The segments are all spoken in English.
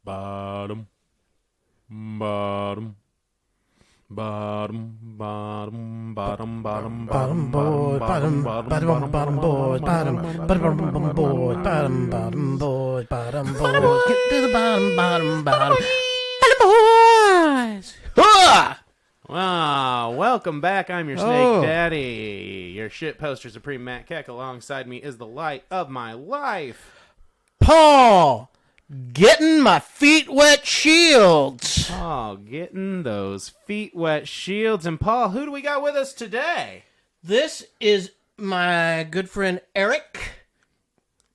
Bottom, bottom, bottom, bottom, bottom, bottom, Bottom board, bottom board, bottom board, bottom board. Get to the bottom boys. Wow, welcome back. I'm your Snake Daddy, your shitposter Supreme Matt Keck. Alongside me is the light of my life, Paul, getting my feet wet shields. Paul, getting those feet wet shields. And Paul, who do we got with us today? This is my good friend Eric.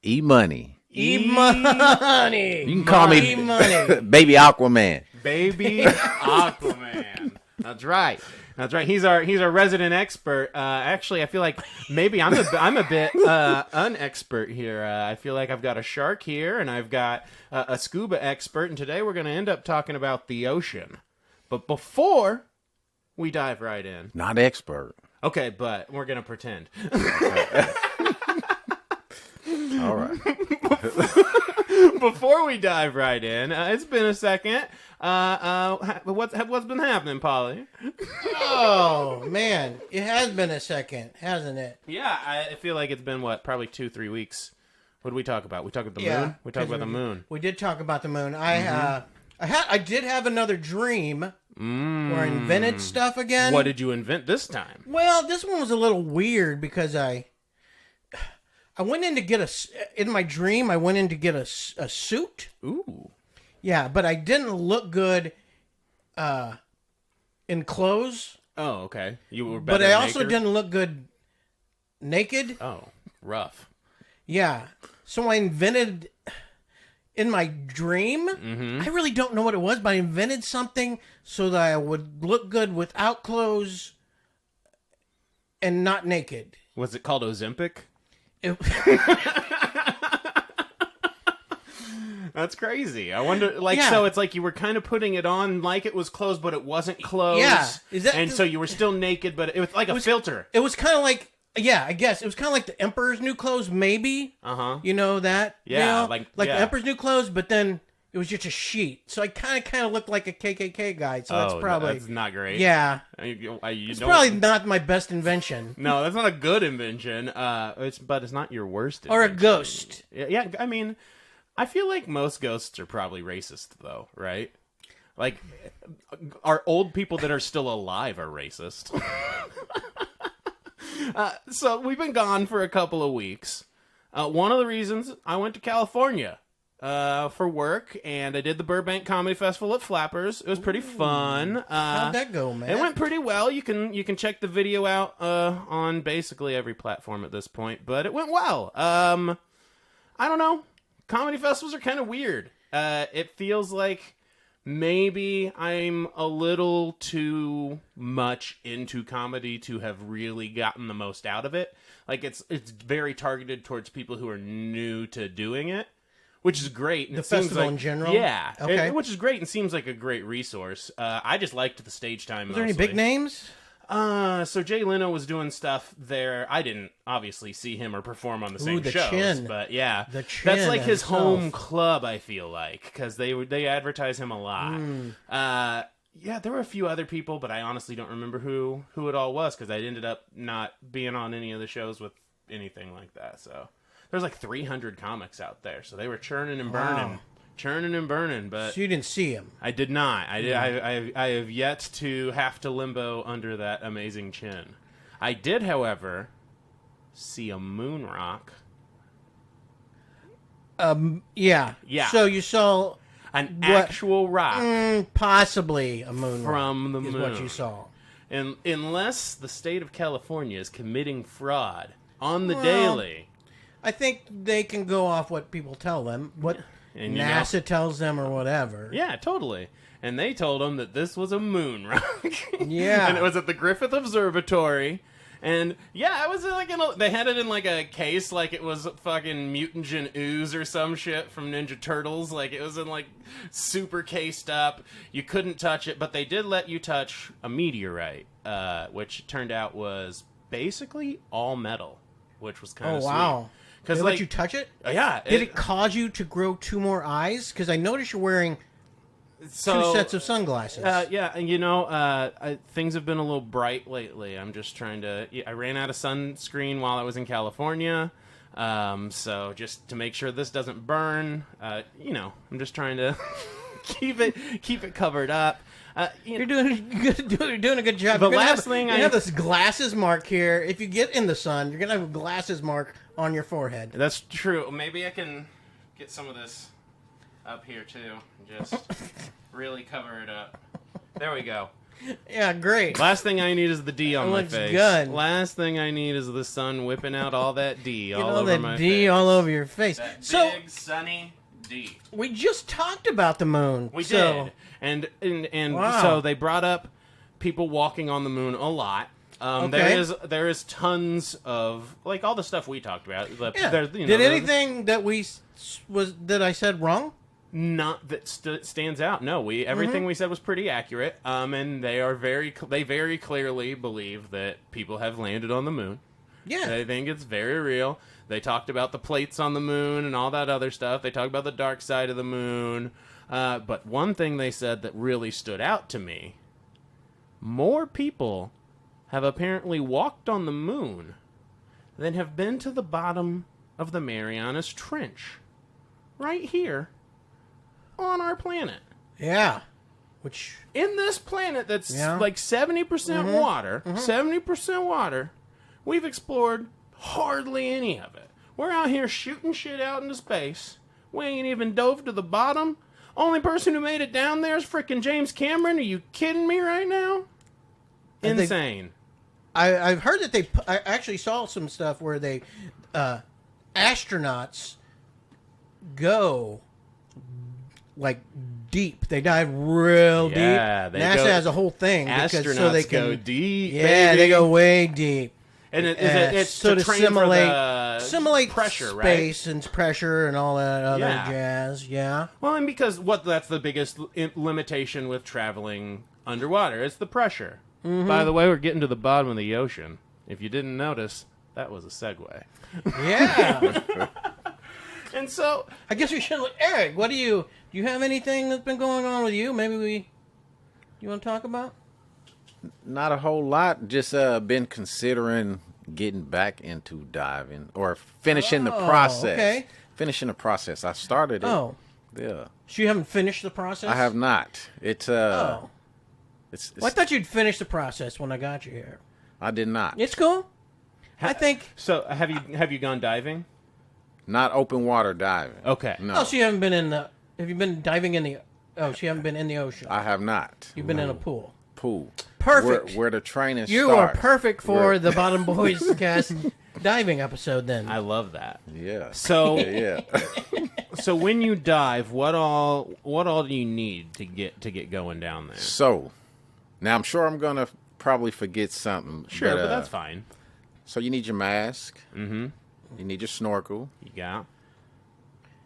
E-Money. E-Money. You can call me E-Money. Baby Aquaman. Baby Aquaman. That's right. That's right. He's our resident expert. Actually, I feel like maybe I'm a bit unexpert here. I feel like I've got a shark here, and I've got a scuba expert, and today we're going to end up talking about the ocean. But before we dive right in, Not expert. okay, but we're going to pretend. All right. Before we dive right in, it's been a second. What's been happening, Polly? Oh, man. It has been a second, hasn't it? Yeah, I feel like it's been, probably 2-3 weeks. What did we talk about? We talked about the moon? We talked about the moon. We did talk about the moon. I did have another dream where I invented stuff again. What did you invent this time? Well, this one was a little weird because I went in to get in my dream, I went in to get a suit. Ooh. Yeah, but I didn't look good in clothes. Oh, okay. You were better But I also naked? didn't look good naked. Oh, rough. Yeah. So I invented in my dream. I really don't know what it was, but I invented something so that I would look good without clothes and not naked. Was it called Ozempic? That's crazy. I wonder, so it's like you were kind of putting it on like it was clothes, but it wasn't clothes. Yeah. So you were still naked, but it was like a filter. It was kind of like, yeah, I guess. It was kind of like the Emperor's New Clothes, maybe. Uh-huh. You know that? Yeah, You know? yeah. the Emperor's New Clothes, but then it was just a sheet. So I kind of looked like a KKK guy, so that's probably... That's not great. Yeah. It's probably not my best invention. No, that's not a good invention. But it's not your worst invention. Or a ghost. Yeah, I mean, I feel like most ghosts are probably racist, though, right? Like, our old people that are still alive are racist. So we've been gone for a couple of weeks. One of the reasons I went to California for work, and I did the Burbank Comedy Festival at Flappers. It was pretty fun. How'd that go, man? It went pretty well. You can check the video out on basically every platform at this point, but it went well. I don't know. Comedy festivals are kind of weird. It feels like maybe I'm a little too much into comedy to have really gotten the most out of it. Like it's very targeted towards people who are new to doing it, which is great. And the festival in general? Yeah. Okay. Which is great and seems like a great resource. I just liked the stage time. Was there any big names? So Jay Leno was doing stuff there. I didn't obviously see him or perform on the same the shows, chin. but yeah, The chin that's like his himself. home club. I feel like because they advertise him a lot. Yeah, there were a few other people, but I honestly don't remember who it all was because I ended up not being on any of the shows with anything like that. So there's like 300 comics out there, so they were churning and burning. Wow. Churning and burning, but So you didn't see him. I did not. I have yet to have to limbo under that amazing chin. I did, however, see a moon rock. Yeah. Yeah. So you saw An actual rock possibly a moon from the rock is moon. what you saw. And unless the state of California is committing fraud on the daily. I think they can go off what people tell them, what And you NASA tells them or whatever. Yeah, totally. And they told him that this was a moon rock. Yeah. And it was at the Griffith Observatory. And yeah, it was like they had it in like a case, like it was fucking mutagen ooze or some shit from Ninja Turtles. Like it was in like super cased up. You couldn't touch it, but they did let you touch a meteorite, which turned out was basically all metal, which was kind of wow. sweet. Because They let you touch it? yeah, Did it cause you to grow 2 more eyes? Because I noticed you're wearing 2 sets of sunglasses. Yeah, and things have been a little bright lately. I'm just trying to. I ran out of sunscreen while I was in California, so just to make sure this doesn't burn, I'm just trying to keep it covered up. You're doing a good job. The You're last thing you have this glasses mark here. If you get in the sun, you're gonna have a glasses mark on your forehead. That's true. Maybe I can get some of this up here too. Just really cover it up. There we go. Yeah, great. Last thing I need is the D on my looks face. good. Last thing I need is the sun whipping out all that D all All over that my D face. all over your face. That So big sunny D. we just talked about the moon. We so, did, and Wow. so they brought up people walking on the moon a lot. Okay. There is tons of like all the stuff we talked about. Yeah. There's, Did anything that that I said wrong? not that stands out? No, everything we said was pretty accurate. And they very clearly believe that people have landed on the moon. Yeah. They think it's very real. They talked about the plates on the moon and all that other stuff. They talked about the dark side of the moon. But one thing they said that really stood out to me, more people have apparently walked on the moon than have been to the bottom of the Marianas Trench. Right here on our planet. Yeah. Which In this planet that's Yeah. like 70% water, 70% water, we've explored hardly any of it. We're out here shooting shit out into space. We ain't even dove to the bottom. Only person who made it down there is frickin' James Cameron. Are you kidding me right now? And they- Insane. I've heard that I actually saw some stuff where they astronauts go like deep. They dive real Yeah, deep. they NASA go- has a whole thing Astronauts so they can go deep. Yeah, baby. they go way deep. And it's so to to train simulate pressure, right? space and pressure and all that other Yeah. jazz. Yeah. Well, and because that's the biggest limitation with traveling underwater. It's the pressure. By the way, we're getting to the bottom of the ocean. If you didn't notice, that was a segue. Yeah. And so, I guess we should. Eric, do you have anything that's been going on with you? You want to talk about? Not a whole lot. Just been considering getting back into diving or finishing the process. Okay. Finishing the process. I started it. Oh. Yeah. So you haven't finished the process? I have not. It's Oh. It's Well, I thought you'd finish the process when I got you here. I did not. It's cool. I think. so have you gone diving? Not open water diving. Okay. No. Oh, so you haven't been in the. Have you been diving in the? Oh, so you haven't been in the ocean. I have not. You've been in a pool. Pool. Perfect. Where the training You starts. are perfect for Where- the Bottom Boys Cast diving episode. Then I love that. Yeah. So, Yeah. so when you dive, what all do you need to get going down there? So, now I'm sure I'm gonna probably forget something. Sure, but that's fine. So you need your mask. Mm-hmm. You need your snorkel, You got.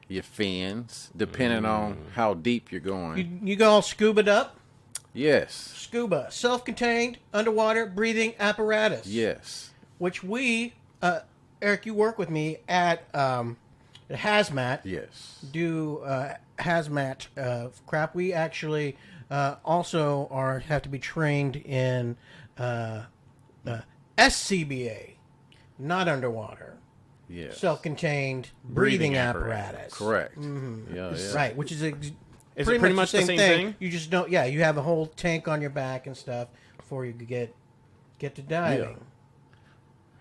your fins, depending on how deep you're going. you go all scuba up. Yes. Scuba, self-contained underwater breathing apparatus. Yes. Which we, Eric, you work with me at hazmat. Yes. Do hazmat crap. We actually also have to be trained in SCBA, not underwater, Yes. self-contained Breathing breathing apparatus. apparatus. Correct. Yeah. Yeah. Right, which is pretty much the same thing? You just don't. Yeah, you have a whole tank on your back and stuff before you get to diving.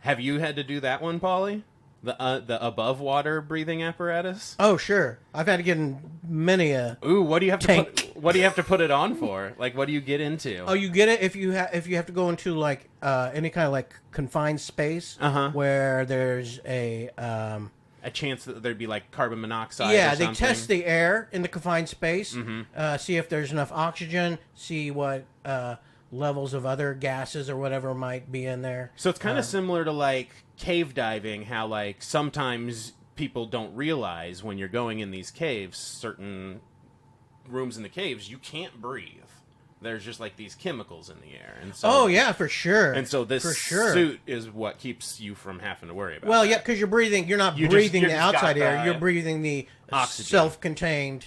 Have you had to do that one, Paulie? The above water breathing apparatus? Oh, sure. I've had to get in many a. Ooh, what do you have to Tank. what do you have to put it on for? Like, what do you get into? Oh, you get it if you have to go into like any kind of like confined space where there's a chance that there'd be like carbon monoxide. yeah, or they something. test the air in the confined space, see if there's enough oxygen, see what levels of other gases or whatever might be in there. So it's kind of similar to like cave diving, how like sometimes people don't realize when you're going in these caves, certain rooms in the caves, you can't breathe. there's just like these chemicals in the air, and so Oh yeah, for sure. and so this for sure. suit is what keeps you from having to worry about. Well, that. yeah, because you're breathing. You're not You breathing just the got outside air. the You're breathing the oxygen. self-contained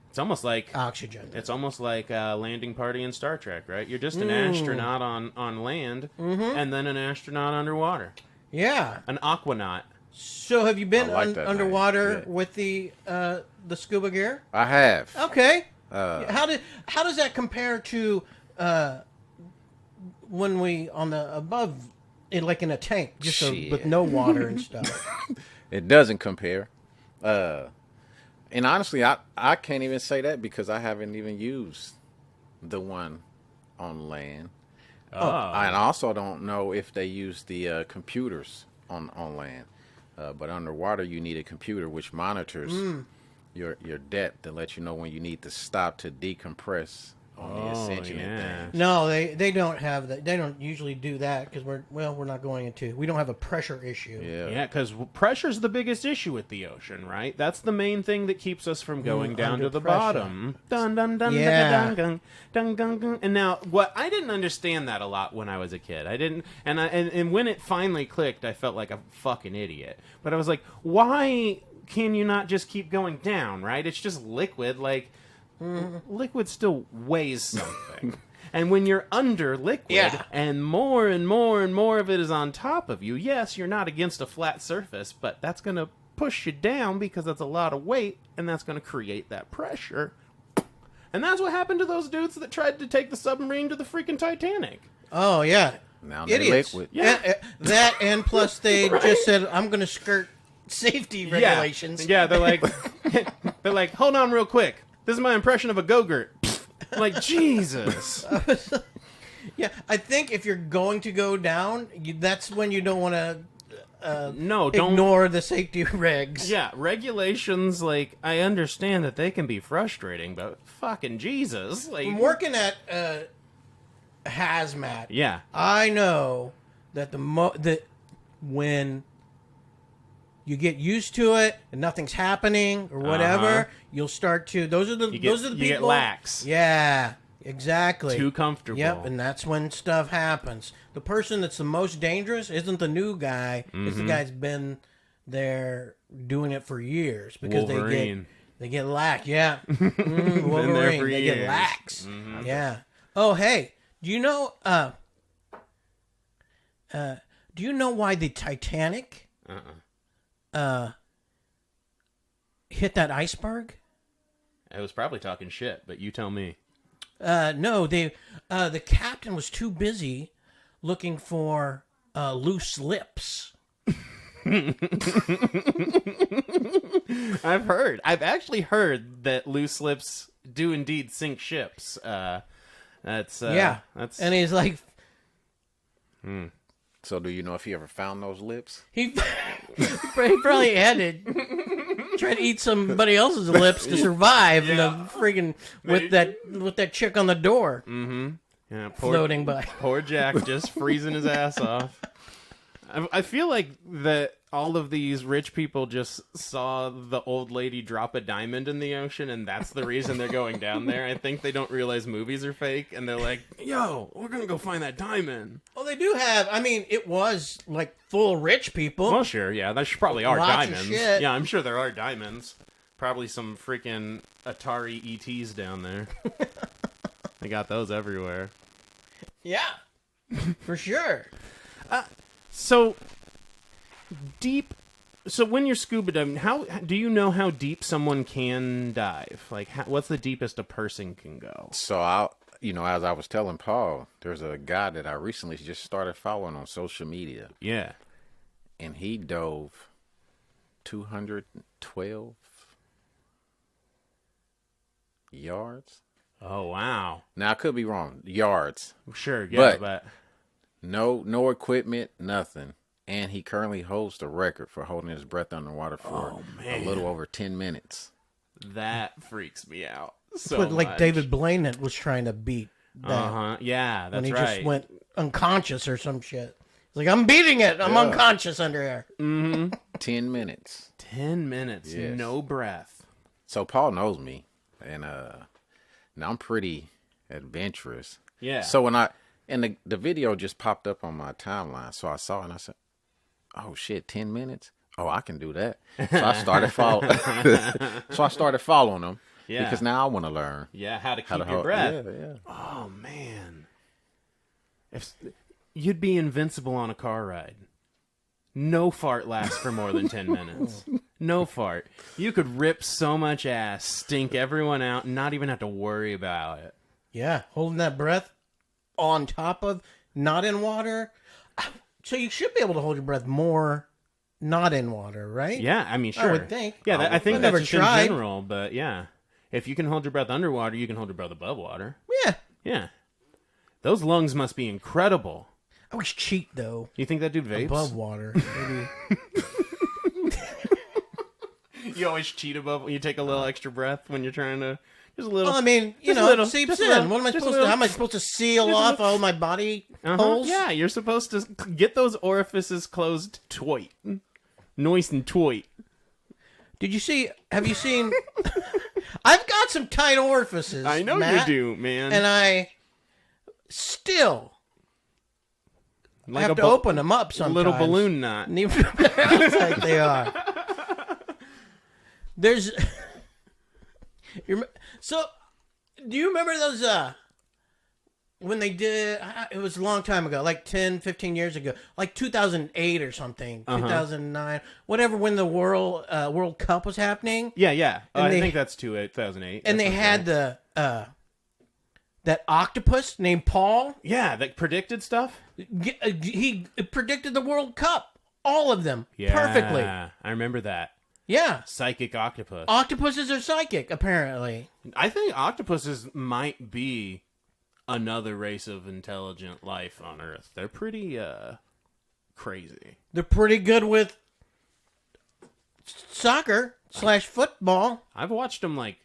It's almost like oxygen. It's almost like a landing party in Star Trek, right? You're just an astronaut on land, and then an astronaut underwater, Yeah. an aquanaut. So have you been I like that underwater name. Yeah. with the scuba gear? I have. Okay. How does that compare to when we on the above, like in a tank, just Shit. with no water and stuff? It doesn't compare. And honestly, I can't even say that because I haven't even used the one on land. And I also don't know if they use the computers on land. But underwater, you need a computer which monitors your depth to let you know when you need to stop to decompress on the ascension and things. No, they don't have that. They don't usually do that because we're not going into. We don't have a pressure issue. Yeah, because pressure's the biggest issue with the ocean, right? That's the main thing that keeps us from going down under to the pressure. bottom. Dun dun dun Yeah. dun dun dun dun dun. And now, what I didn't understand that a lot when I was a kid. I didn't, and when it finally clicked, I felt like a fucking idiot. But I was like, why can you not just keep going down? Right? It's just liquid, like. Liquid still weighs something. And when you're under liquid and more of it is on top of you, yes, you're not against a flat surface, but that's going to push you down because that's a lot of weight, and that's going to create that pressure. And that's what happened to those dudes that tried to take the submarine to the freaking Titanic. Oh yeah, Now they're idiots. liquid. Yeah. That and plus they just said I'm going to skirt safety regulations. Yeah, they're like, hold on real quick. This is my impression of a go-gurt. Like, Jesus. Yeah, I think if you're going to go down, that's when you don't want to No, don't ignore the safety regs. Yeah, regulations, like, I understand that they can be frustrating, but fucking Jesus. Like, I'm working at hazmat. yeah. I know that that when you get used to it and nothing's happening or whatever, you'll start to. Those are the people. You get lax. Yeah, exactly. Too comfortable. Yep, and that's when stuff happens. The person that's the most dangerous isn't the new guy. It's the guy that's been there doing it for years because Wolverine. they get lax. Yeah, there Wolverine. for They years. get lax. Yeah. Oh, hey, do you know? Do you know why the Titanic hit that iceberg? I was probably talking shit, but you tell me. No, the captain was too busy looking for loose lips. I've actually heard that loose lips do indeed sink ships. That's and he's like, So do you know if he ever found those lips? he probably had to try to eat somebody else's lips to survive. Yeah. And the friggin' with that chick on the door yeah, floating by. Poor Jack just freezing his ass off. I feel like that all of these rich people just saw the old lady drop a diamond in the ocean, and that's the reason they're going down there. I think they don't realize movies are fake, and they're like, yo, we're going to go find that diamond. Well, they do have. I mean, it was like full of rich people. Well, sure, yeah, there probably are Lots of diamonds. shit. Yeah, I'm sure there are diamonds. Probably some freaking Atari ETs down there. They got those everywhere. Yeah, for sure. So deep. So when you're scuba diving, how do you know how deep someone can dive? Like, what's the deepest a person can go? So as I was telling Paul, there's a guy that I recently just started following on social media, Yeah. and he dove 212 yards. Oh wow. Now I could be wrong, yards. Sure. Yeah. But No equipment, nothing. And he currently holds the record for holding his breath underwater for a little over 10 minutes. that freaks me out. So But like much. David Blaine was trying to beat that Yeah, that's when he right. just went unconscious or some shit. He's like, I'm beating it. I'm unconscious under here. 10 minutes. 10 minutes, Yes. no breath. So Paul knows me. And now I'm pretty adventurous. Yeah. So and the video just popped up on my timeline, so I saw it and I said, "Oh shit, 10 minutes? Oh, I can do that." So I started following them. Yeah. Because now I want to learn. Yeah, how to keep your breath. Yeah. Oh man, if you'd be invincible on a car ride. No fart lasts for more than 10 minutes. No fart. You could rip so much ass, stink everyone out, and not even have to worry about it. Yeah, holding that breath on top of not in water. So you should be able to hold your breath more not in water, right? Yeah, I mean, sure. I would think. Yeah, I think I've that's never just tried. in general, but yeah. If you can hold your breath underwater, you can hold your breath above water. Yeah. Yeah. Those lungs must be incredible. I always cheat, though. You think that dude vapes? Above water. Maybe. You always cheat above. You take a little extra breath when you're trying to. Just a little. Well, I mean, it seeps in. What am I supposed to? How am I supposed to seal off all my body holes? Yeah, you're supposed to get those orifices closed tight. Nice and tight. Did you see? Have you seen? I've got some tight orifices. I know Matt, you do, man. and I still like have to open them up sometimes. Little balloon knot. And even like they are. There's. So, do you remember those? When they did, it was a long time ago, like 10, 15 years ago, like 2008 or something, 2009, whatever. When the World Cup was happening. Yeah. And I think that's 2008. And they had the that octopus named Paul. Yeah, that predicted stuff. He predicted the World Cup, all of them, Yeah, perfectly. I remember that. Yeah. Psychic octopus. Octopuses are psychic, apparently. I think octopuses might be another race of intelligent life on Earth. They're pretty crazy. They're pretty good with soccer / football. I've watched them like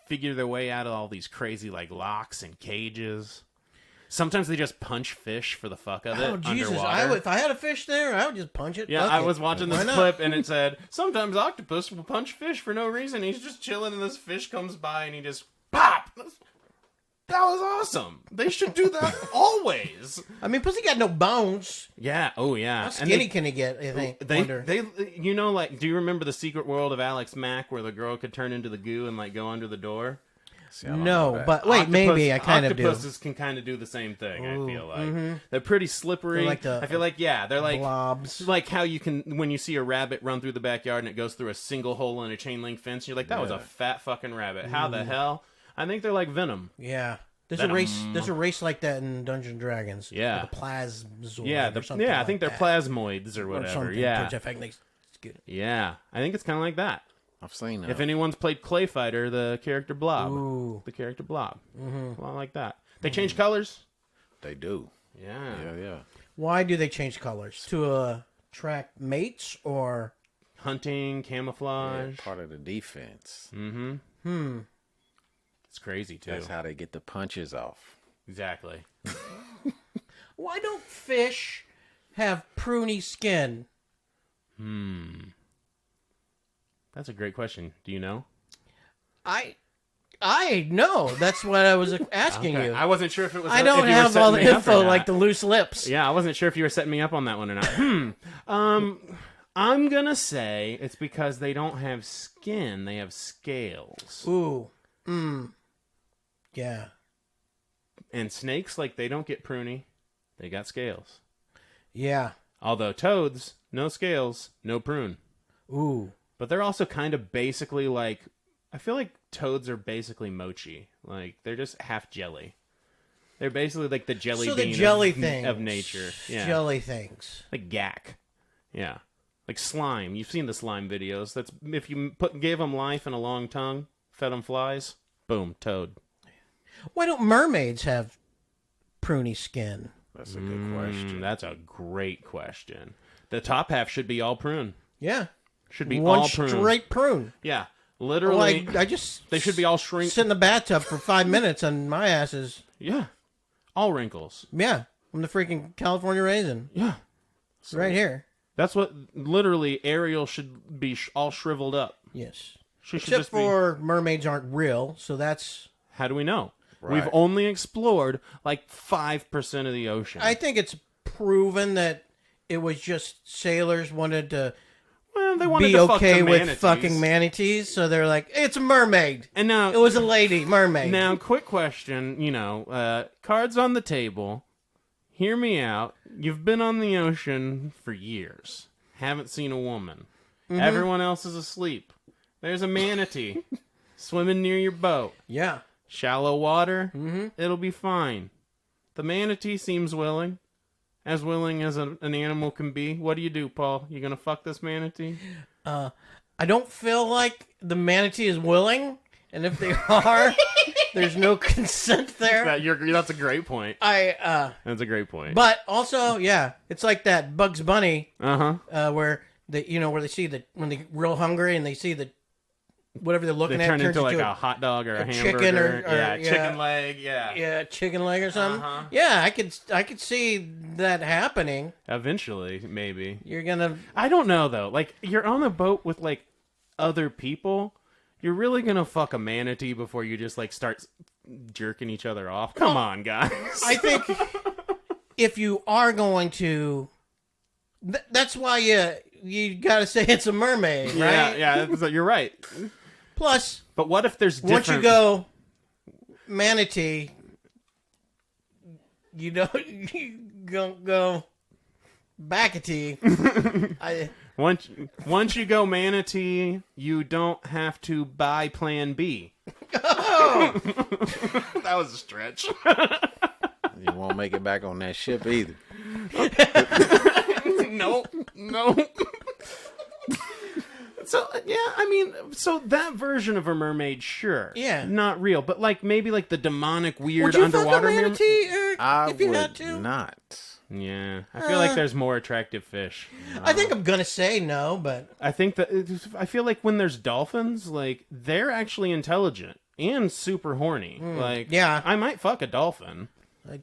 figure their way out of all these crazy like locks and cages. Sometimes they just punch fish for the fuck of it. Oh, Jesus. Underwater. If I had a fish there, I would just punch it. Yeah, Fuck I it. was watching Why this not? clip and it said, sometimes octopus will punch fish for no reason. He's just chilling and this fish comes by and he just pop. That was awesome. They should do that always. I mean, pussy got no bones. Yeah. Oh, yeah. How skinny can he get, I think? They, you know, like, do you remember the Secret World of Alex Mack where the girl could turn into the goo and, like, go under the door? See, I don't No, know that. but wait, maybe I kind of do. Octopuses can kind of do the same thing, I feel like. Mm-hmm. They're pretty slippery. They're like I feel like, yeah, they're like... blobs. Like how you can, when you see a rabbit run through the backyard and it goes through a single hole in a chain link fence, you're like, that was a fat fucking rabbit. How the hell? I think they're like Venom. Yeah. There's Venom. a race. There's a race like that in Dungeons and Dragons. Yeah. The plasmoid. Yeah, or something I like think they're that. plasmoids or Or whatever. something. Yeah. Which I think makes it's good. Yeah. I think it's kind of like that. I've seen that. If anyone's played Clay Fighter, the character Blob. Ooh. The character Blob. A lot like that. They change colors. They do. Yeah. Yeah. Why do they change colors? To attract mates or? Hunting, camouflage. Part of the defense. It's crazy, too. That's how they get the punches off. Exactly. Why don't fish have pruny skin? That's a great question. Do you know? I know. That's what I was asking Okay. you. I wasn't sure if it was. I if don't you were have setting all the me up or info not. like the loose lips. Yeah, I wasn't sure if you were setting me up on that one or not. I'm gonna say it's because they don't have skin; they have scales. Ooh. Yeah. And snakes, like, they don't get pruny; they got scales. Yeah. Although toads, no scales, no prune. Ooh. But they're also kind of basically like, I feel like toads are basically mochi. Like, they're just half jelly. They're basically like the jelly So bean the jelly of, things. of nature. Yeah. Jelly things. Like gack. Yeah. Like slime. You've seen the slime videos. That's if you gave them life and a long tongue, fed them flies, boom, toad. Why don't mermaids have pruny skin? That's a good question. That's a great question. The top half should be all prune. Yeah. Should be One all prune. straight prune. Yeah. Well, Literally. I just they should be all shrink. sit in the bathtub for 5 minutes and my ass is Yeah. All wrinkles. yeah. I'm the freaking California raisin Yeah. right here. That's what literally Ariel should be all shriveled up. Yes. She should Except just be. for mermaids aren't real, so that's How do we know? Right. We've only explored like 5% of the ocean. I think it's proven that it was just sailors wanted to well, they wanted be to fuck okay the with manatees. fucking manatees, so they're like, it's a mermaid. And now It was a lady mermaid. Now, quick question, cards on the table. Hear me out. You've been on the ocean for years. Haven't seen a woman. Mm-hmm. Everyone else is asleep. There's a manatee swimming near your boat. Yeah. Shallow water. Mm-hmm. It'll be fine. The manatee seems willing. As willing as an animal can be. What do you do, Paul? You gonna fuck this manatee? I don't feel like the manatee is willing, and if they are, there's no consent there. That's a great point. That's a great point. But also, yeah, it's like that Bugs Bunny, Uh-huh. where where they see when they're real hungry and they see the whatever they're looking They at turn turns into like a hot dog or a hamburger. chicken or chicken leg. Yeah. chicken leg or something. Uh-huh. Yeah, I could see that happening. Eventually, maybe. You're gonna. I don't know though. Like you're on a boat with like other people. You're really gonna fuck a manatee before you just like start jerking each other off? Come on, guys. I think if you are going to, that's why you got to say it's a mermaid, right? Yeah. You're right. Plus, But what if there's different... once you go manatee, you go backatee. Once you go manatee, you don't have to buy Plan B. Oh, That was a stretch. You won't make it back on that ship either. No. So yeah, I mean, so that version of a mermaid, sure, Yeah. not real, but like maybe like the demonic, weird would you fuck a underwater manatee, Eric, I if you would had to? not. Yeah, I feel like there's more attractive fish. I think I'm gonna say no, but I feel like when there's dolphins, like they're actually intelligent and super horny. Like, yeah. I might fuck a dolphin. Like-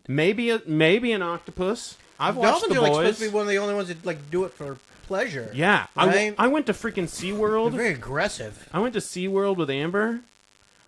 Maybe an octopus. I've watched dolphins the are like boys. supposed to be one of the only ones that like do it for pleasure. Yeah, Right? I went to freaking They're SeaWorld. very aggressive. I went to SeaWorld with Amber,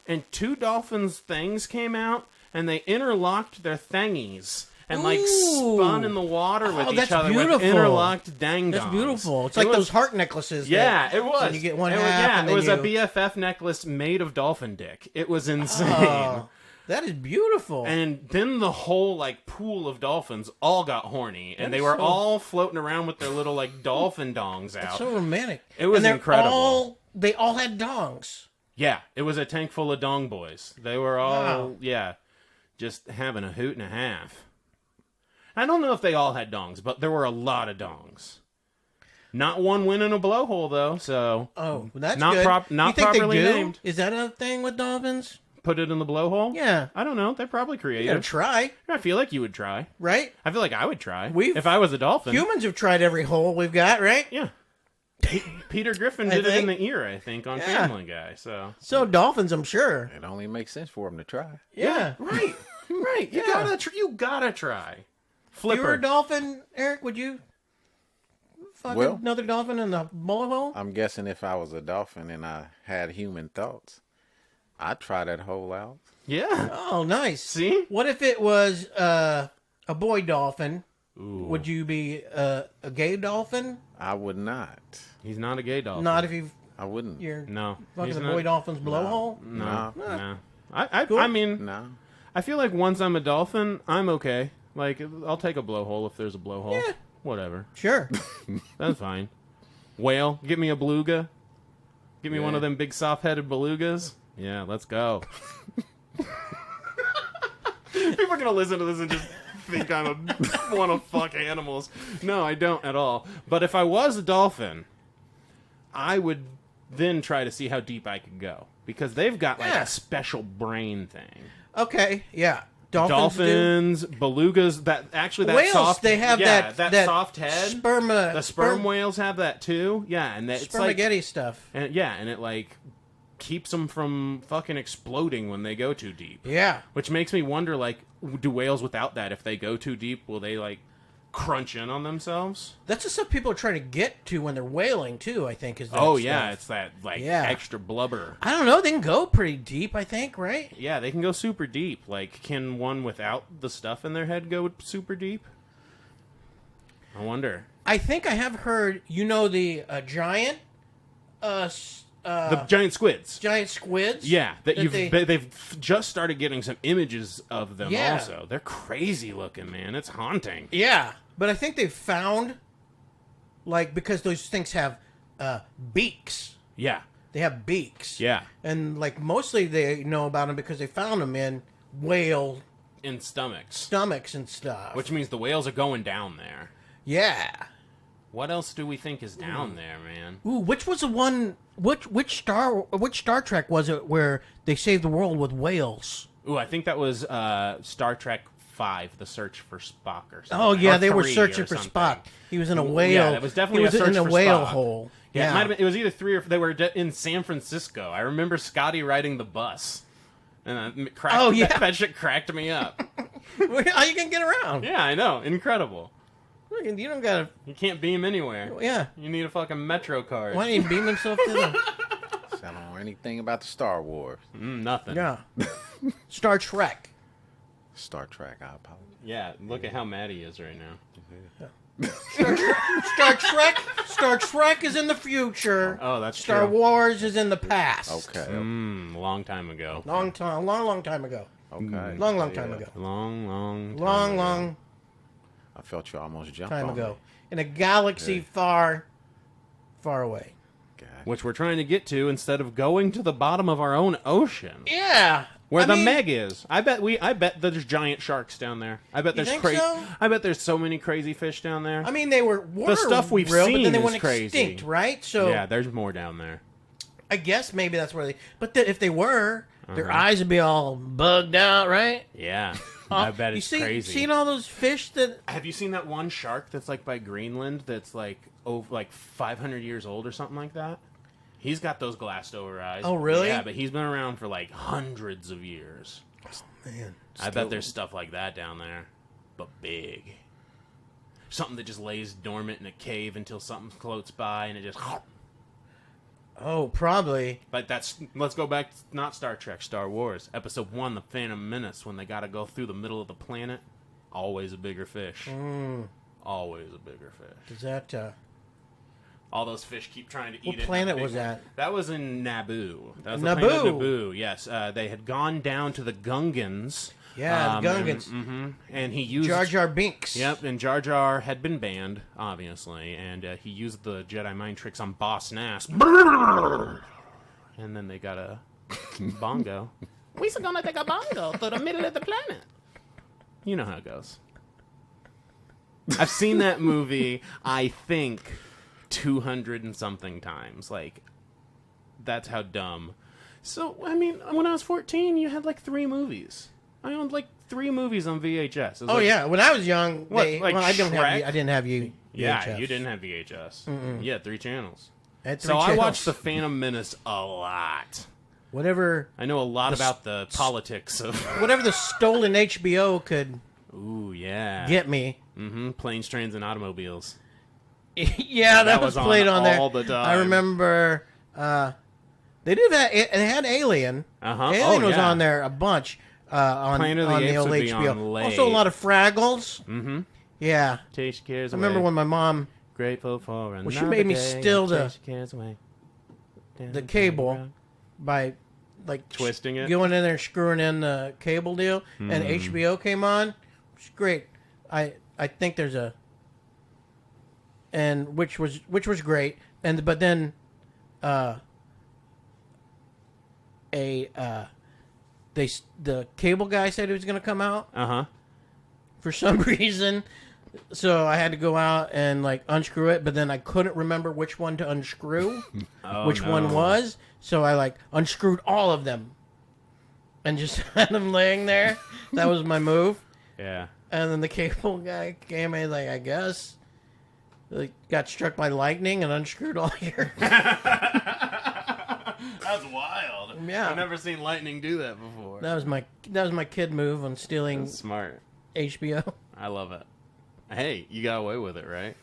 and 2 dolphins' things came out, and they interlocked their thingies. And like Ooh. spun in the water with Oh, each that's other beautiful. with interlocked dang-dongs. That's beautiful. It's like was- those heart necklaces. Yeah, that- it was. when you get one it was, half, yeah, and it then was you... a BFF necklace made of dolphin dick. It was insane. Oh, that is beautiful. And then the whole like pool of dolphins all got horny, and That they is were so- all floating around with their little like dolphin dongs out. It's so romantic. It was and they're incredible. They all had dongs. Yeah, it was a tank full of dong boys. They were all Wow. just having a hoot and a half. I don't know if they all had dongs, but there were a lot of dongs. Not one went in a blowhole though, so Oh, that's Not good. not you think properly they do? named. Is that a thing with dolphins? put it in the blowhole. Yeah. I don't know. They're probably You gotta creative. try, I feel like you would try. right? I feel like I would try. We've- if I was a dolphin. Humans have tried every hole we've got, right? Yeah. Peter Griffin I did it in think. the ear, I think, on Yeah. Family Guy. So So dolphins, I'm sure. It only makes sense for them to try. Yeah. right, right. You Yeah. gotta try. If you were Flipper. a dolphin, Eric, would you fuck Well- another dolphin in the blowhole? I'm guessing if I was a dolphin and I had human thoughts, I'd try that hole out. Yeah. Oh, nice. See? What if it was a boy dolphin? Ooh. Would you be a gay dolphin? I would not. He's not a gay dolphin. Not if you I wouldn't. you're No. fucking he's a not. boy dolphin's blowhole. No. No. No. I Cool. mean, No. I feel like once I'm a dolphin, I'm okay. Like, I'll take a blowhole if there's a blowhole. Yeah. Whatever. Sure. That's fine. Whale, give me a beluga. Give me one Yeah. of them big soft-headed belugas. Yeah, let's go. People are gonna listen to this and just think I want to fuck animals. No, I don't at all. But if I was a dolphin, I would then try to see how deep I could go, because they've got like Yeah. a special brain thing. Okay. Yeah. Dolphins. Dolphins, belugas. That Whales, soft. they have yeah, that soft head. The Sperm whales have that too. Yeah, and it's like spermaghetti stuff. and it like keeps them from fucking exploding when they go too deep. Yeah. Which makes me wonder, like, do whales without that, if they go too deep, will they like crunch in on themselves. That's the stuff people are trying to get to when they're whaling too. I think is that Oh stuff. yeah, it's that like extra blubber. I don't know. They can go pretty deep. I think, right? Yeah, they can go super deep. Like, can one without the stuff in their head go super deep? I wonder. I think I have heard. You know the giant. The giant squids. Giant squids. Yeah, they've just started getting some images of them. Yeah. Also, they're crazy looking, man. It's haunting. Yeah, but I think they've found, like, because those things have beaks. Yeah, They have beaks. yeah, And, like, mostly they know about them because they found them in whale in stomachs, stomachs and stuff. which means the whales are going down there. Yeah. What else do we think is down there, man? Ooh, which was the one? Which Star Trek was it where they saved the world with whales? Ooh, I think that was Star Trek V, The Search for Spock, or something. Oh yeah, Or they were 3 searching or for something. Spock. He was in a whale. Yeah, that was definitely he was a search in a for whale Spock. hole. Yeah, it might have been. It was either 3 or they were in San Francisco. I remember Scotty riding the bus, and that shit cracked me up. How you can get around? Yeah, I know, incredible. You don't gotta. You can't beam anywhere. Yeah. You need a fucking Metro card. Why didn't he beam himself to them? I don't know anything about the Star Wars. Nothing. Yeah. Star Trek. Star Trek, I apologize. Yeah, look at how mad he is right now. Star Trek is in the future. Oh, that's Star true. Wars is in the past. Okay. Long time ago. Long time ago. Okay. Long time ago. Long. I felt you almost jump Time on ago. me. In a galaxy far away. God. Which we're trying to get to instead of going to the bottom of our own ocean. Yeah. Where the Meg is. I bet there's giant sharks down there. I bet there's think crazy. so? I bet there's so many crazy fish down there. I mean, they were the stuff we've real, seen but then they is went crazy. extinct, right? So Yeah, there's more down there. I guess maybe that's where they. But if they were, their eyes would be all bugged out, right? Yeah. I bet it's crazy. Seen all those fish that? Have you seen that one shark that's like by Greenland that's like 500 years old or something like that? He's got those glassed over eyes. Oh, really? Yeah, but he's been around for like hundreds of years. Man, I bet there's stuff like that down there, but big. Something that just lays dormant in a cave until something floats by and it just... oh, probably. But let's go back to not Star Trek, Star Wars. Episode 1, The Phantom Menace, when they gotta go through the middle of the planet. Always a bigger fish. Always a bigger fish. Is that? All those fish keep trying to eat it. What planet was that? That was in Naboo. That was the Naboo. planet Naboo, yes. They had gone down to the Gungans. Yeah, the Gungans. And he used... Jar Jar Binks. Yep, and Jar Jar had been banned, obviously, and he used the Jedi mind tricks on Boss Nass. And then they got a bongo. We're gonna take a bongo to the middle of the planet. You know how it goes. I've seen that movie, I think, 200 and something times. Like, that's how dumb. So, I mean, when I was 14, you had like 3 movies. I owned like 3 movies on VHS. Oh yeah, when I was young, I didn't have you. Yeah, VHS. you didn't have VHS. You had 3 channels. I had 3 So I channels. watched The Phantom Menace a lot. whatever I know a lot about the politics of... whatever the stolen HBO could Ooh, yeah. get me. Planes, Trains, and Automobiles. Yeah, that was played on there. all the time. I remember they did that. They had Alien. Uh-huh. Alien Oh, was yeah. on there a bunch on Planet of the on the Apes old would be HBO. on late. Also, a lot of Fraggles. Mm-hmm. Yeah, Chase your cares I remember away. when my mom Grateful for another she made me day. still Chase your cares away. the cable by like Twisting it? going in there, screwing in the cable deal, and HBO came on. It's great. I think there's a and which was great, and but then the cable guy said he was going to come out Uh-huh. for some reason, so I had to go out and like unscrew it, but then I couldn't remember which one to unscrew, which one was, so I like unscrewed all of them and just had them laying there. That was my move. Yeah. And then the cable guy came in, like, I guess, like, got struck by lightning and unscrewed all your. That's wild. Yeah. I've never seen lightning do that before. That was my kid move on stealing That's smart. HBO. I love it. Hey, you got away with it, right?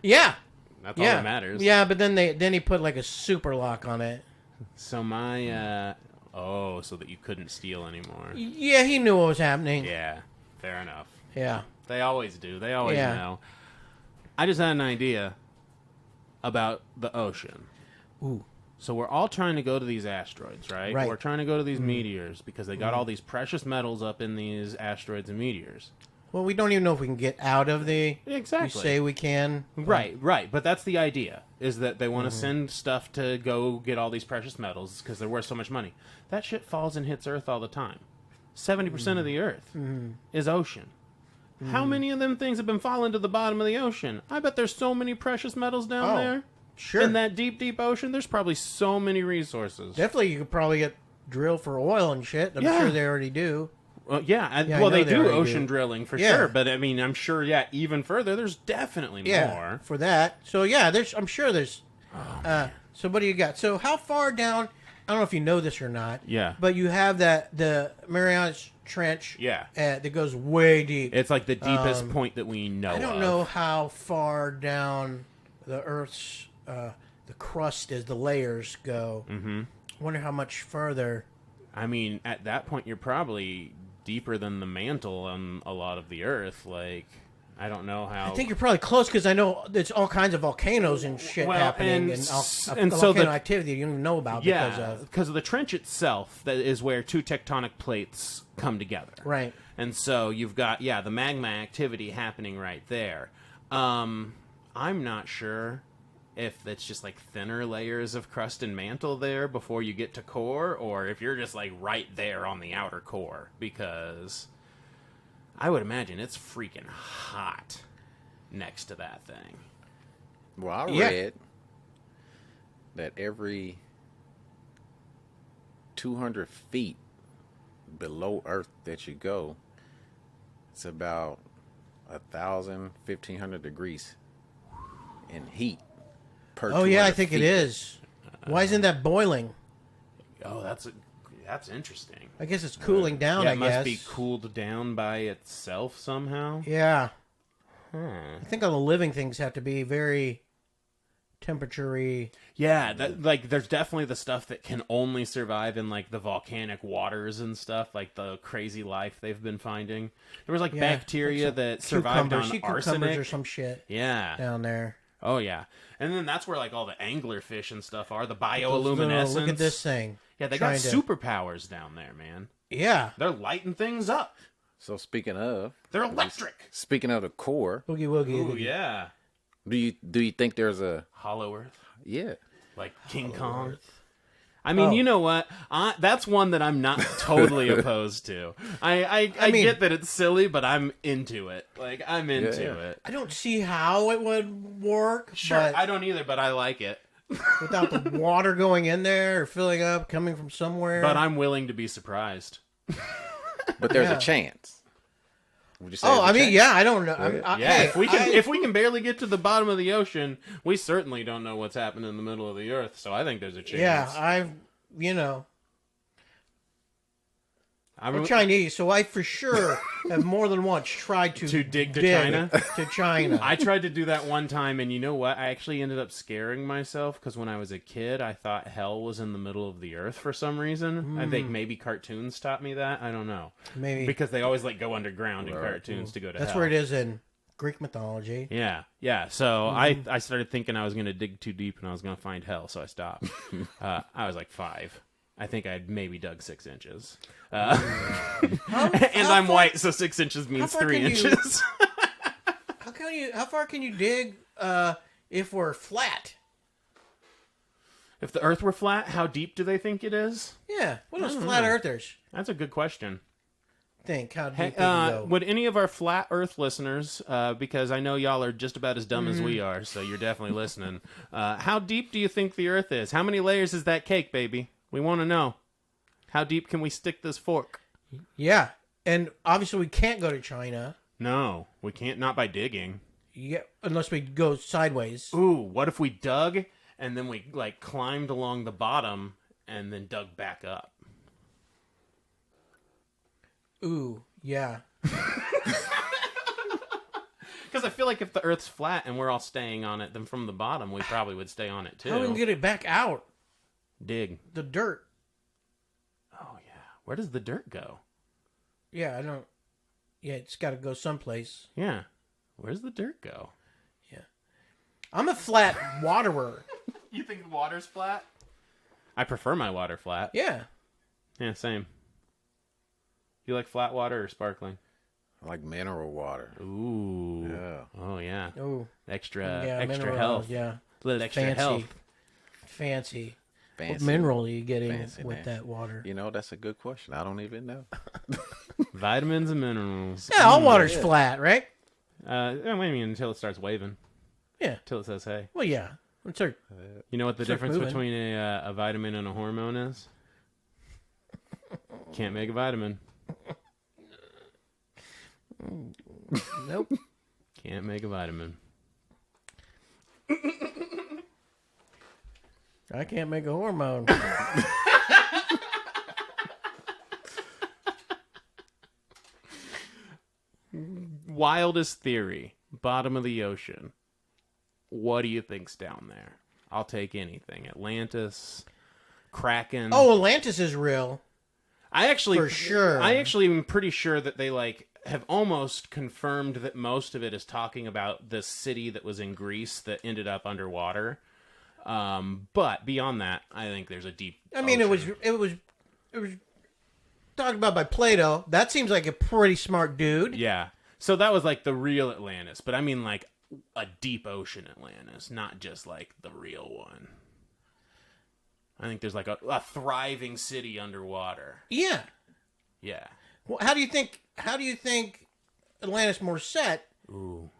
Yeah. That's all that matters. Yeah, but then he put like a super lock on it. So my so that you couldn't steal anymore. Yeah, he knew what was happening. Yeah, fair enough. Yeah. They always do. They always know. I just had an idea about the ocean. Ooh. So we're all trying to go to these asteroids, right? Right. We're trying to go to these meteors because they got all these precious metals up in these asteroids and meteors. Well, we don't even know if we can get out of the... Exactly. We say we can. Right. But that's the idea, is that they want to send stuff to go get all these precious metals because they're worth so much money. That shit falls and hits Earth all the time. 70% of the Earth is ocean. How many of them things have been falling to the bottom of the ocean? I bet there's so many precious metals down there. Sure. In that deep, deep ocean, there's probably so many resources. Definitely, you could probably get drill for oil and shit. I'm sure they already do. Well, they they do already ocean do. drilling for sure. But I mean, I'm sure, even further, there's definitely more. For that. So I'm sure there's. So what do you got? So how far down? I don't know if you know this or not. Yeah. But you have the Marianas Trench. Yeah. That goes way deep. It's like the deepest point that we know. I don't know how far down the Earth's the crust is. The layers go. Mm-hmm. Wonder how much further. I mean, at that point, you're probably deeper than the mantle on a lot of the Earth. Like, I don't know how. I think you're probably close because I know there's all kinds of volcanoes and shit happening and so volcano activity you don't even know about because of the trench itself. That is where two tectonic plates come together. Right. And so you've got the magma activity happening right there. I'm not sure if it's just like thinner layers of crust and mantle there before you get to core, or if you're just like right there on the outer core, because I would imagine it's freaking hot next to that thing. Well, I read that every 200 feet below Earth that you go, it's about 1,000, 1,500 degrees in heat. Oh yeah, I think it is. Why isn't that boiling? Oh, that's interesting. I guess it's cooling down. It must be cooled down by itself somehow. Yeah. I think all the living things have to be very temperature-y. Yeah, there's definitely the stuff that can only survive in like the volcanic waters and stuff, like the crazy life they've been finding. There was bacteria that survived on arsenic or some shit. Yeah, down there. Oh yeah, and then that's where like all the anglerfish and stuff are. The bioluminescence. Look at this thing. Yeah, they got superpowers down there, man. Yeah, they're lighting things up. So speaking of, they're electric. Speaking of the core, boogie woogie. Ooh, yeah. Do you think there's a Hollow Earth? Yeah, like King Kong. Earth. I mean, you know what? That's one that I'm not totally opposed to. I mean, get that it's silly, but I'm into it. Like, I'm into it. I don't see how it would work. Sure, I don't either, but I like it. Without the water going in there or filling up, coming from somewhere. But I'm willing to be surprised. But there's a chance. Would you say I mean, chance? I don't know. If we can barely get to the bottom of the ocean, we certainly don't know what's happening in the middle of the Earth. So I think there's a chance. Yeah, I'm Chinese, so I for sure have more than once tried to dig to China. To China. I tried to do that one time, and you know what? I actually ended up scaring myself because when I was a kid, I thought hell was in the middle of the Earth for some reason. I think maybe cartoons taught me that. I don't know. Maybe because they always go underground in cartoons to go to hell. That's where it is in Greek mythology. Yeah. So I started thinking I was going to dig too deep and I was going to find hell, so I stopped. I was like 5. I think I'd maybe dug 6 inches. And I'm white, so 6 inches means 3 inches. How far can you dig if we're flat? If the Earth were flat, how deep do they think it is? Yeah, what are those flat earthers? That's a good question. How deep they can go. Would any of our flat Earth listeners, because I know y'all are just about as dumb as we are, so you're definitely listening. How deep do you think the Earth is? How many layers is that cake, baby? We want to know. How deep can we stick this fork? Yeah, and obviously we can't go to China. No, we can't. Not by digging. Yeah, unless we go sideways. Ooh, what if we dug and then we climbed along the bottom and then dug back up? Ooh, yeah. Because I feel like if the Earth's flat and we're all staying on it, then from the bottom we probably would stay on it too. How do we get it back out? Dig. The dirt. Oh yeah. Where does the dirt go? Yeah, I don't. Yeah, it's got to go someplace. Yeah. Where's the dirt go? Yeah. I'm a flat waterer. You think the water's flat? I prefer my water flat. Yeah. Yeah, same. You like flat water or sparkling? I like mineral water. Ooh. Yeah. Oh yeah. Oh. Extra Yeah, extra mineral, health. Yeah. A little extra Fancy. health. Fancy. What Fancy. mineral are you getting Fancy, with man. that water? You know, that's a good question. I don't even know. Vitamins and minerals. Yeah, all water's flat, right? I mean, until it starts waving. Yeah. Until it says hey. Well, yeah. Let's start. You know what the Start difference moving. between a vitamin and a hormone is? Can't make a vitamin. Nope. Can't make a vitamin. I can't make a hormone. Wildest theory. Bottom of the ocean. What do you think's down there? I'll take anything. Atlantis, Kraken. Oh, Atlantis is real. I actually for sure. I actually am pretty sure that they have almost confirmed that most of it is talking about the city that was in Greece that ended up underwater. But beyond that, I think there's a deep. I mean, ocean. it was talked about by Plato. That seems like a pretty smart dude. Yeah. So that was like the real Atlantis, but I mean like a deep ocean Atlantis, not just like the real one. I think there's like a thriving city underwater. Yeah. Yeah. Well, how do you think Atlantis Morissette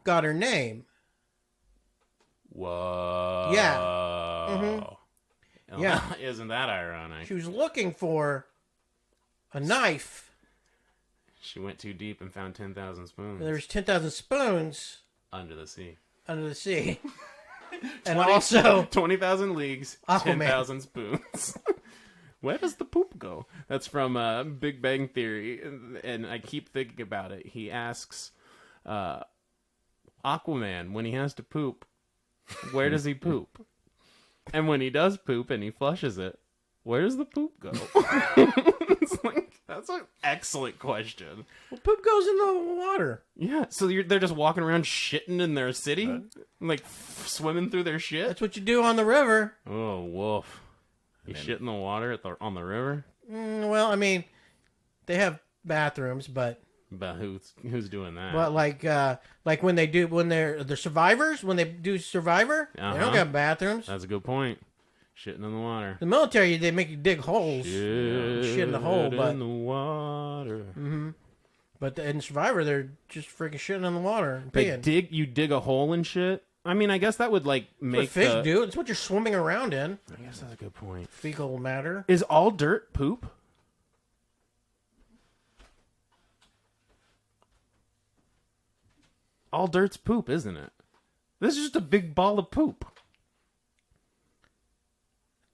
got her name? Whoa. Yeah. Mm-hmm. Yeah. Isn't that ironic? She was looking for a knife. She went too deep and found 10,000 spoons. There's 10,000 spoons under the sea. Under the sea. And also 20,000 leagues, Aquaman. 10,000 spoons. Where does the poop go? That's from Big Bang Theory, and I keep thinking about it. He asks Aquaman, when he has to poop, where does he poop? And when he does poop and he flushes it, where does the poop go? It's like, that's an excellent question. Well, poop goes in the water. Yeah, so they're just walking around shitting in their city? Like, swimming through their shit? That's what you do on the river. Oh, woof. You shit in the water on the river? Well, I mean, they have bathrooms, but who's doing that? But like when they're the survivors, when they do Survivor, they don't got bathrooms. That's a good point. Shitting in the water. The military, they make you dig holes. Shit in the hole, but in the water. Mm-hmm. But in Survivor, they're just freaking shitting in the water and peeing. You dig a hole and shit? I mean, I guess that would like make what fish do. It's what you're swimming around in. I guess that's a good point. Fecal matter. Is all dirt poop? All dirt's poop, isn't it? This is just a big ball of poop.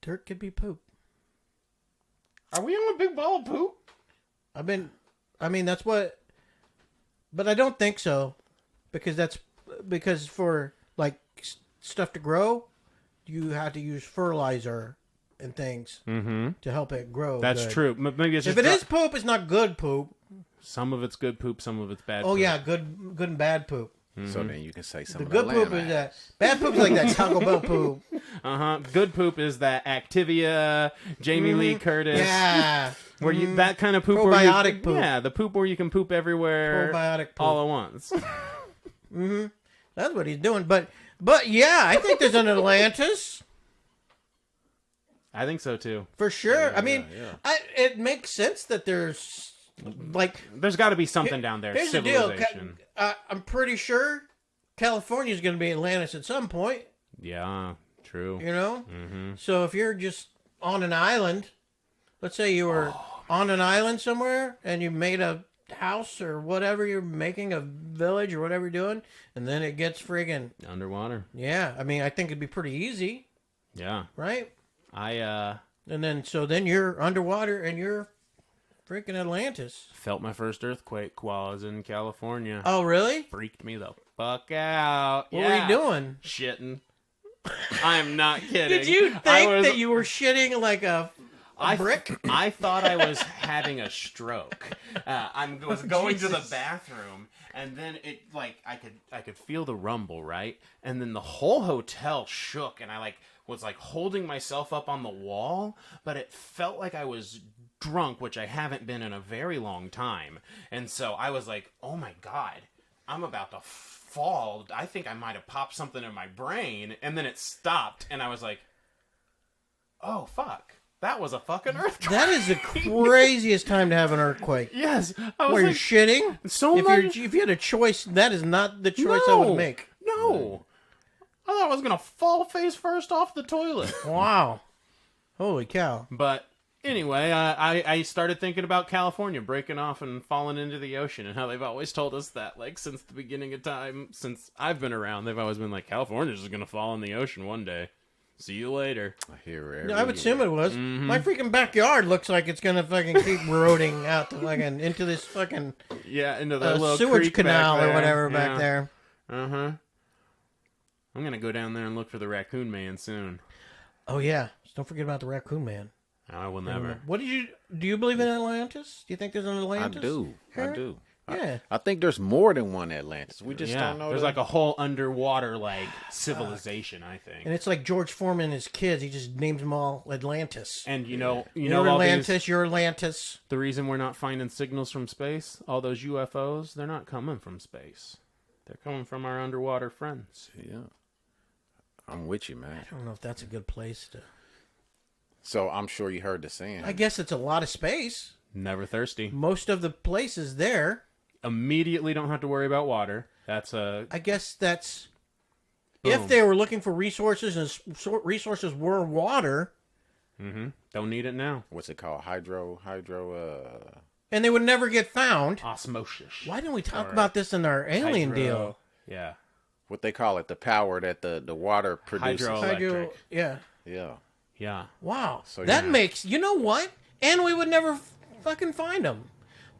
Dirt could be poop. Are we on a big ball of poop? I mean, that's what... But I don't think so. Because for, like, stuff to grow, you have to use fertilizer and things to help it grow. That's true. Maybe it's just if it is poop, it's not good poop. Some of it's good poop, some of it's bad poop. Oh, yeah, good and bad poop. So then you can say some The of good the poop is that. Bad poop is like that Taco Bell poop. Good poop is that Activia, Jamie Lee Curtis. Yeah. Where you that kind of poop. Probiotic poop. Yeah, the poop where you can poop everywhere. Probiotic poop. All at once. That's what he's doing. But yeah, I think there's an Atlantis. I think so too. For sure. Yeah, I mean, yeah. it makes sense that there's like There's got to be something down there. Here's the deal. Civilization. I'm pretty sure California's going to be Atlantis at some point. Yeah, true. You know? So if you're just on an island, let's say you were on an island somewhere and you made a house or whatever, you're making a village or whatever you're doing, and then it gets friggin' Underwater. Yeah, I mean, I think it'd be pretty easy, Yeah. right? I And then, so then you're underwater and you're freaking Atlantis. Felt my first earthquake while I was in California. Oh, really? Freaked me the fuck out. What were you doing? Shitting. I am not kidding. Did you think that you were shitting like a brick? I thought I was having a stroke. I was going to the bathroom, and then it like I could feel the rumble, right? And then the whole hotel shook, and I was holding myself up on the wall, but it felt like I was drunk, which I haven't been in a very long time. And so I was like, "Oh my god, I'm about to fall. I think I might have popped something in my brain." And then it stopped, and I was like, "Oh fuck. That was a fucking earthquake." That is the craziest time to have an earthquake. Yes. I was Where you're shitting? If you had a choice, that is not the choice I would make. No. I thought I was going to fall face first off the toilet. Wow. Holy cow. But anyway, I started thinking about California breaking off and falling into the ocean, and how they've always told us that, since the beginning of time, since I've been around, they've always been like, California's just going to fall in the ocean one day. See you later. I hear I would assume it was. Mm-hmm. My freaking backyard looks like it's gonna fucking keep eroding out to into this fucking into the little sewage canal or whatever yeah. back there. I'm gonna go down there and look for the Raccoon Man soon. Oh yeah, just don't forget about the Raccoon Man. No, I will never. Do you believe in Atlantis? Do you think there's an Atlantis? I do. Harry? I do. Yeah. I think there's more than one Atlantis. We just don't know. There's a whole underwater civilization, I think. And it's like George Foreman and his kids. He just names them all Atlantis. And you know Atlantis, you're Atlantis. The reason we're not finding signals from space, all those UFOs, they're not coming from space. They're coming from our underwater friends. Yeah. I'm with you, man. I don't know if that's a good place to... So I'm sure you heard the saying. I guess it's a lot of space. Never thirsty. Most of the places there... Immediately don't have to worry about water. I guess that's... Boom. If they were looking for resources and resources were water... Mm-hmm. Don't need it now. What's it called? Hydro... And they would never get found. Osmosis. Why didn't we talk about this in our alien deal? Yeah. What they call it, the power that the water produces. Hydroelectric. Yeah. Yeah. Yeah. Wow. So that makes... You know what? And we would never fucking find them.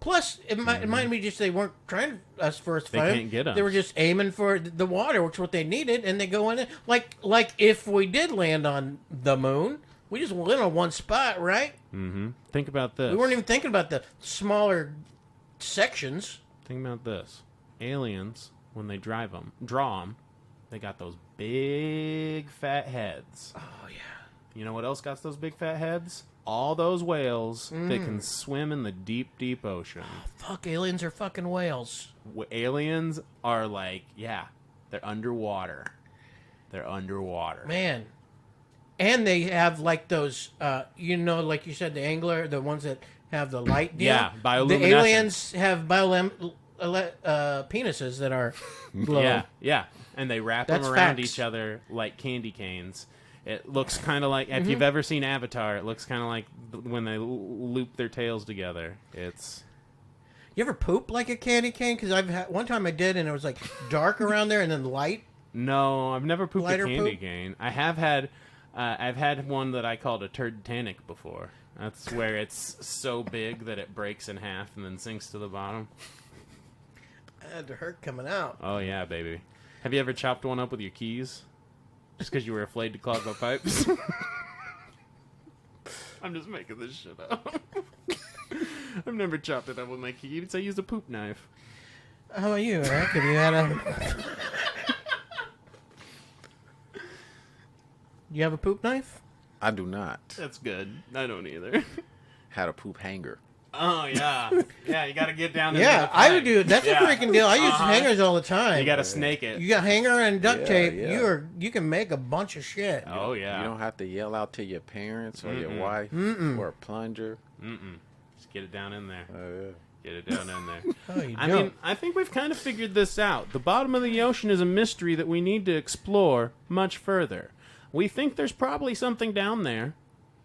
Plus, it might be just they weren't trying us first to find them. They can't get us. They were just aiming for the water, which is what they needed, and they go in it. Like if we did land on the moon, we just went on one spot, right? Mm-hmm. Think about this. We weren't even thinking about the smaller sections. Think about this. Aliens, when they draw them, they got those big fat heads. Oh, yeah. You know what else got those big fat heads? All those whales that can swim in the deep, deep ocean. Oh, fuck, aliens are fucking whales. Aliens are they're underwater. They're underwater. Man. And they have those, like you said, the angler, the ones that have the light deal. Yeah, bioluminescence. The aliens have penises that are glow. Yeah. And they wrap them around each other like candy canes. It looks kind of like, if you've ever seen Avatar, it looks kind of like when they loop their tails together. It's... You ever poop like a candy cane? Because one time I did, and it was dark around there and then light. No, I've never pooped Lighter a candy poop? cane. I have had, I've had one that I called a turd-tanic before. That's where it's so big that it breaks in half and then sinks to the bottom. I had to hurt coming out. Oh yeah, baby. Have you ever chopped one up with your keys? Just because you were afraid to clog the pipes? I'm just making this shit up. I've never chopped it up with my keys. I used a poop knife. How about you, Eric? Have you had a... You have a poop knife? I do not. That's good. I don't either. Had a poop hanger. Oh, yeah. Yeah, you got to get down there. Yeah, I would do it. That's a freaking deal. I use hangers all the time. You got to snake it. You got hanger and duct tape. Yeah. You can make a bunch of shit. Oh, yeah. You don't have to yell out to your parents or your wife or a plunger. Just get it down in there. Oh, yeah. Get it down in there. Oh, you I don't. mean, I think we've kind of figured this out. The bottom of the ocean is a mystery that we need to explore much further. We think there's probably something down there.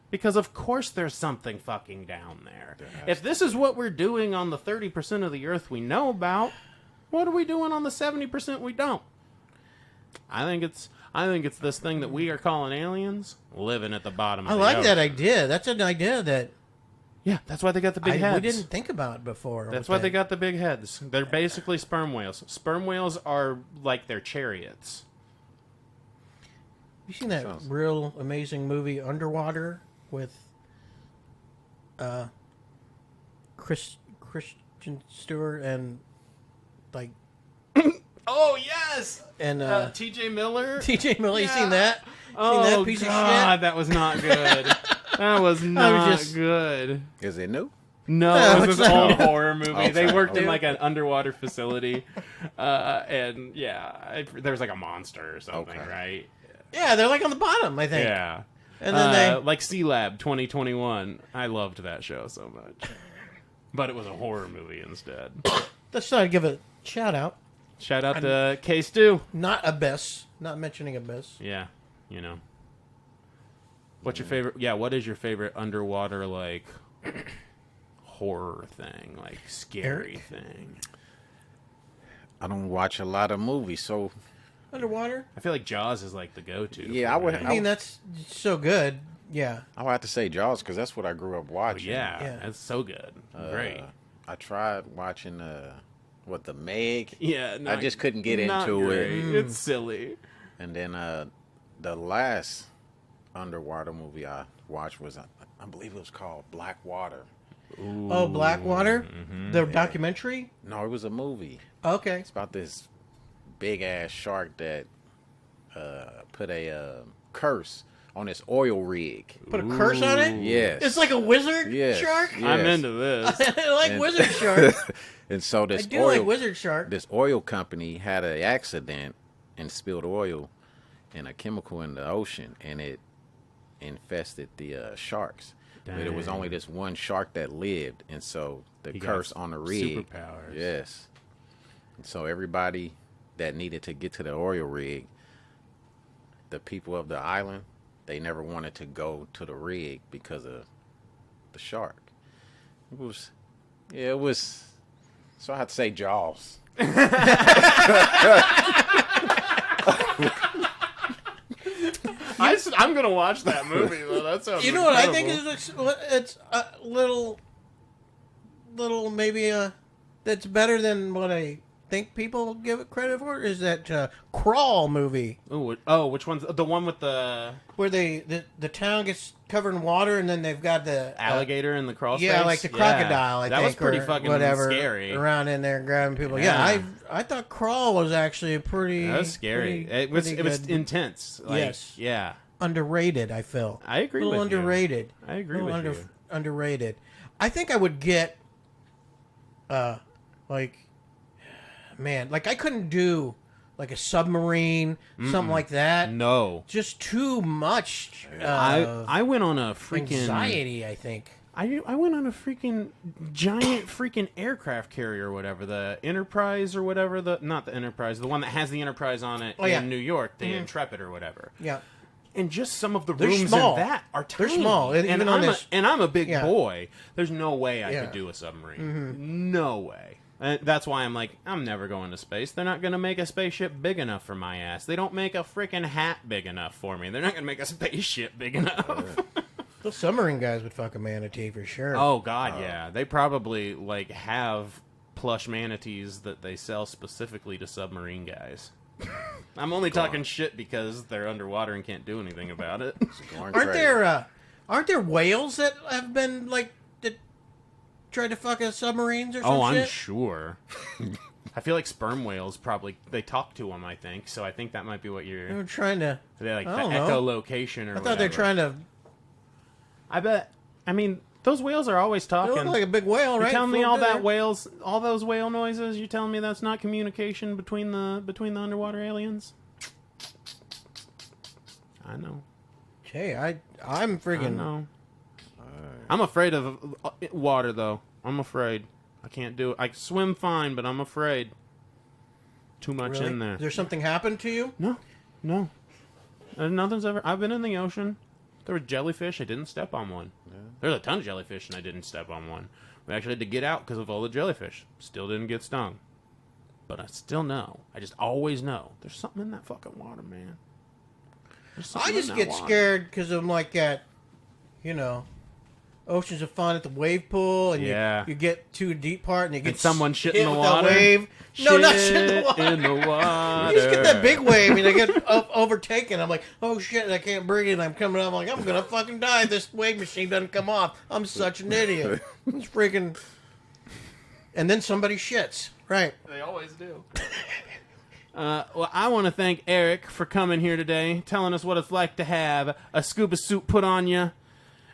Because of course there's something fucking down there. If this is what we're doing on the 30% of the Earth we know about, what are we doing on the 70% we don't? I think it's this thing that we are calling aliens living at the bottom of the ocean. I like that idea. That's an idea that Yeah, that's why they got the big heads. We didn't think about it before. That's why they got the big heads. They're basically sperm whales. Sperm whales are like their chariots. You seen that real amazing movie Underwater with Christian Stewart and like Oh yes, and T.J. Miller. T.J. Miller, you seen that? Oh seen that piece of shit? That was not good. That was not good. Is it new? No, it was this old horror movie. Okay. They worked in like an underwater facility, and there was like a monster or something, Okay. right? Yeah, they're like on the bottom, I think. Yeah. And then like Sea Lab 2021. I loved that show so much. But it was a horror movie instead. let's try to give a shout out. Shout out to K-Stew. Not Abyss. Not mentioning Abyss. Yeah, you know. What's your favorite? Yeah, what is your favorite underwater like horror thing, like scary thing? I don't watch a lot of movies, so Underwater? I feel like Jaws is like the go-to. Yeah, I would- I mean, that's so good. Yeah. I would have to say Jaws because that's what I grew up watching. Yeah, that's so good. Great. I tried watching The Meg. Yeah, I just couldn't get not into great. it. It's silly. And then the last underwater movie I watched was I believe it was called Black Water. Oh, Blackwater? The documentary? No, it was a movie. Okay. It's about this big ass shark that put a curse on this oil rig. Put a curse on it? Yes. It's like a wizard Yes. shark? Yes. I'm into this. I like wizard shark. And so I this do like wizard shark. this oil company had an accident and spilled oil and a chemical in the ocean, and it infested the sharks. But it was only this one shark that lived, and so the He curse got on the rig. superpowers. Yes. And so everybody that needed to get to the oil rig, the people of the island, they never wanted to go to the rig because of the shark. It was. So I had to say Jaws. I'm gonna watch that movie though. That sounds. You know what I think incredible. is it's a little maybe that's better than what I think people give it credit for is that Crawl movie Which one's the one with the where the town gets covered in water and then they've got the alligator in the crawl space? yeah, like the crocodile. I that think was pretty or fucking whatever scary. around in there grabbing people. Yeah. Yeah, I thought Crawl was actually a pretty. That was scary. It was good. intense. Like, Yes. Yeah. Underrated. I feel. I agree A little with you. underrated. I agree A little with you. Underrated. I think I would get, like, man, like I couldn't do like a submarine, something like that. No. Just too much. I went on a freaking anxiety. I think. I went on a freaking giant freaking aircraft carrier or whatever, the Enterprise or whatever, not the Enterprise, the one that has the Enterprise on it yeah. in New York, the Intrepid or whatever. Yeah. And just some of the They're rooms small. in that are tiny. They're small. And Even on this- I'm a big Yeah. boy. There's no way I Yeah. could do a submarine. No way. And that's why I'm like, I'm never going to space. They're not going to make a spaceship big enough for my ass. They don't make a freaking hat big enough for me. They're not going to make a spaceship big enough. Those submarine guys would fuck a manatee for sure. Oh God, yeah. They probably like have plush manatees that they sell specifically to submarine guys. I'm only talking shit because they're underwater and can't do anything about it. Aren't there whales that have been like that tried to fuck a submarines or some shit? I'm sure. I feel like sperm whales probably they talk to them. I think so. I think that might be what They you're. were trying to. They like I the don't know. echolocation or. I thought they're whatever. trying to. I bet. I mean, those whales are always They talking. look like a big whale, You right? telling me Floating there. all those whale noises? You telling me that's not communication between the underwater aliens? I know. Hey, I'm I freaking. know. I'm afraid of water, though. I'm afraid. I can't do it. I swim fine, but I'm afraid. Too much Really? in there. Has there something happened to you? No. Nothing's ever. I've been in the ocean. There were jellyfish. I didn't step on one. There's a ton of jellyfish, and I didn't step on one. We actually had to get out because of all the jellyfish. Still didn't get stung. But I still know. I just always know. There's something in that fucking water, man. There's I something just in that get water. scared because I'm like that, you know, Oceans of Fun at the wave pool, and Yeah. you get to a deep part, and you get And someone shit hit in the with water. A wave. No, not shit in the water. in the water. You just get that big wave, and I get overtaken. I'm like, oh shit, I can't breathe. I'm coming up. I'm like, I'm gonna fucking die. If this wave machine doesn't come off. I'm such an idiot. It's freaking. And then somebody shits. Right. They always do. Well, I want to thank Eric for coming here today, telling us what it's like to have a scuba suit put on you,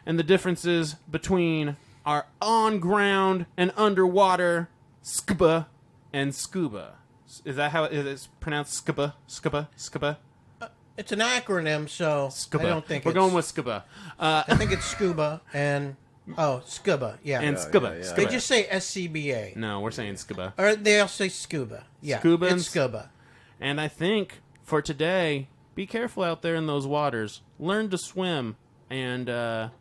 and the differences between our on-ground and underwater scuba and scuba. Is that how it is pronounced? Scuba? Scuba? Scuba? It's an acronym, so Scuba. I don't think We're going with scuba. I think it's scuba and scuba. Yeah. And Yeah, scuba. yeah, yeah. Scuba. They just say SCBA, No, we're saying scuba. or they also say scuba. Yeah. Scuba and It's scuba. And I think for today, be careful out there in those waters. Learn to swim. And M.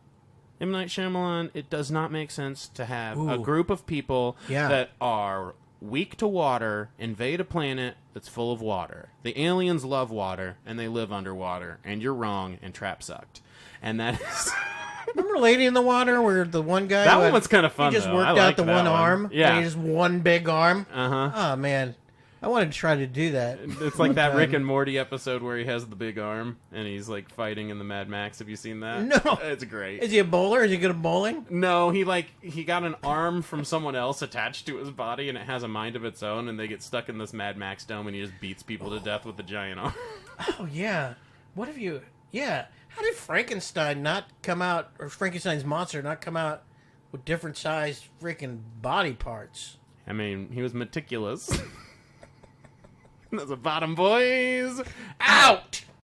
Night Shyamalan, it does not make sense to have a Ooh. group of people Yeah. that are weak to water invade a planet that's full of water. The aliens love water, and they live underwater. And you're wrong, and Trap sucked. And that is... Remember Lady in the Water, where the one guy That who one had- was kind of fun, He just though. worked I out liked the that one arm. Yeah. And he just one big arm. Uh-huh. Oh man, I wanted to try to do that. It's like that Um, Rick and Morty episode where he has the big arm and he's like fighting in the Mad Max. Have you seen that? No. It's great. Is he a bowler? Is he good at bowling? No, he got an arm from someone else attached to his body and it has a mind of its own and they get stuck in this Mad Max dome and he just beats people to death with the giant arm. Oh yeah. What have you? Yeah. How did Frankenstein not come out, or Frankenstein's monster not come out with different sized freaking body parts? I mean, he was meticulous. That's a bottom, boys. Out!